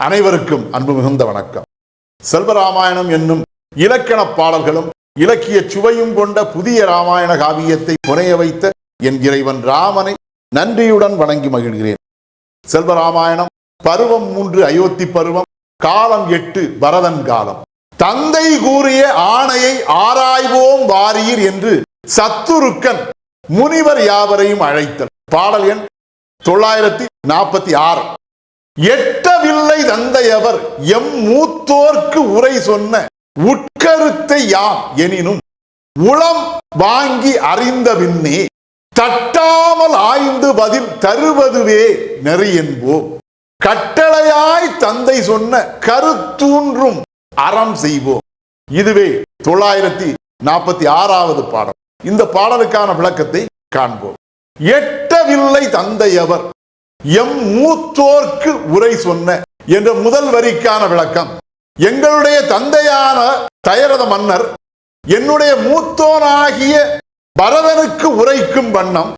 அனைவருக்கும் அன்பு மிகுந்த வணக்கம். செல்வராமாயணம் என்னும் இலக்கண பாடல்களும் இலக்கிய சுவையும் கொண்ட புதிய ராமாயண காவியத்தை புனைய வைத்த என் இறைவன் ராமனை நன்றியுடன் வணங்கி மகிழ்கிறேன். செல்வராமாயணம் பருவம் 3 அயோத்தி பருவம், காலம் 8 பரதன் காலம். தந்தை கூறிய ஆணையை ஆராய்வோம் வாரீர் என்று சத்துருக்கன் முனிவர் யாவரையும் அழைத்தல். பாடல் எண் 946. எட்டவில்லை தந்தையவர் எம் மூத்தோர்க்கு உரை சொன்ன உட்கருத்தை யாம் எனினும் உளம் வாங்கி அறிந்த பின்னே தட்டாமல் ஆய்ந்து பதில் தருவதுவே நெறி என்போம். கட்டளையாய் தந்தை சொன்ன கருத்தூன்றும் அறம் செய்வோம். இதுவே 946வது பாடல். இந்த பாடலுக்கான விளக்கத்தை காண்போம். எட்டவில்லை தந்தையவர் எம் மூத்தோர்க்கு உரை சொன்ன என்ற முதல் வரிக்கான விளக்கம், எங்களுடைய தந்தையான தயரத மன்னர் என்னுடைய மூத்தோனாகிய பரதனுக்கு உரைக்கும் வண்ணம்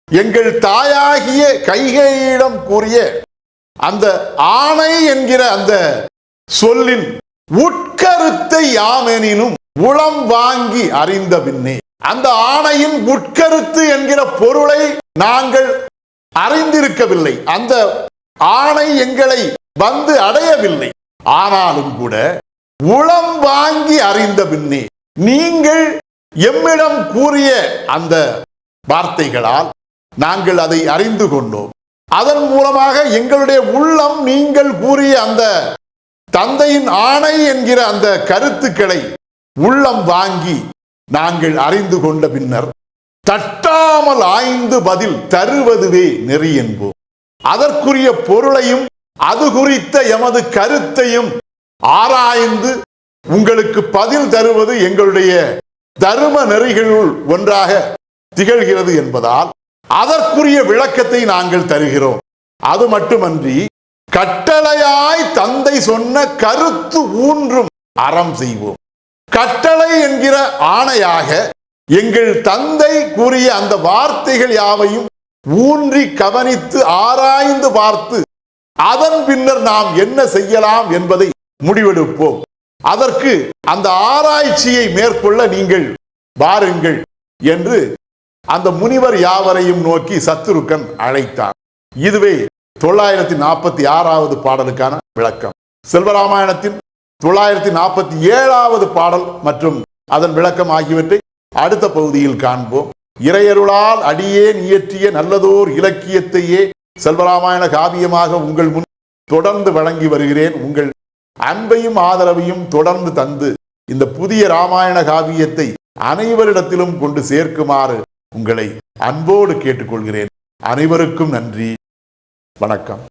எங்கள் தாயாகிய கைகேயிடம் கூறிய அந்த ஆணை என்கிற அந்த சொல்லின் உட்கருத்தை யாமெனினும் உளம் வாங்கி அறிந்த பின்னே, அந்த ஆணையின் உட்கருத்து என்கிற பொருளை நாங்கள் அறிந்திருக்கவில்லை, அந்த ஆணை எங்களை வந்து அடையவில்லை. ஆனாலும் கூட உளம் வாங்கி அறிந்த பின்னே நீங்கள் எம்மிடம் கூறிய அந்த வார்த்தைகளால் நாங்கள் அதை அறிந்து கொண்டோம். அதன் மூலமாக எங்களுடைய உள்ளம் நீங்கள் கூறிய அந்த தந்தையின் ஆணை என்கிற அந்த கருத்துக்களை உள்ளம் வாங்கி நாங்கள் அறிந்து கொண்ட பின்னர் தட்டாமல் ஆய்ந்து பதில் தருவதுவே நெறி என்போம். அதற்குரிய பொருளையும் அது குறித்த எமது கருத்தையும் ஆராய்ந்து உங்களுக்கு பதில் தருவது எங்களுடைய தர்ம நெறிகளுள் ஒன்றாக திகழ்கிறது என்பதால் அதற்குரிய விளக்கத்தை நாங்கள் தருகிறோம். அது மட்டுமன்றி கட்டளையாய் தந்தை சொன்ன கருத்து ஊன்றும் அறம் செய்வோம். கட்டளை என்கிற ஆணையாக எங்கள் தந்தை கூறிய அந்த வார்த்தைகள் யாவையும் ஊன்றி கவனித்து ஆராய்ந்து பார்த்து அதன் பின்னர் நாம் என்ன செய்யலாம் என்பதை முடிவெடுப்போம். அதற்கு அந்த ஆராய்ச்சியை மேற்கொள்ள நீங்கள் வாருங்கள் என்று அந்த முனிவர் யாவரையும் நோக்கி சத்துருக்கன் அழைத்தார். இதுவே 946வது பாடலுக்கான விளக்கம். செல்வராமாயணத்தின் 947வது பாடல் மற்றும் அதன் விளக்கம் ஆகியவற்றை அடுத்த பகுதியில் காண்போம். இறையருளால் அடியேன் இயற்றிய நல்லதோர் இலக்கியத்தையே செல்வராமாயண காவியமாக உங்கள் முன் தொடர்ந்து வழங்கி வருகிறேன். உங்கள் அன்பையும் ஆதரவையும் தொடர்ந்து தந்து இந்த புதிய ராமாயண காவியத்தை அனைவரிடத்திலும் கொண்டு சேர்க்குமாறு உங்களை அன்போடு கேட்டுக்கொள்கிறேன். அனைவருக்கும் நன்றி. வணக்கம்.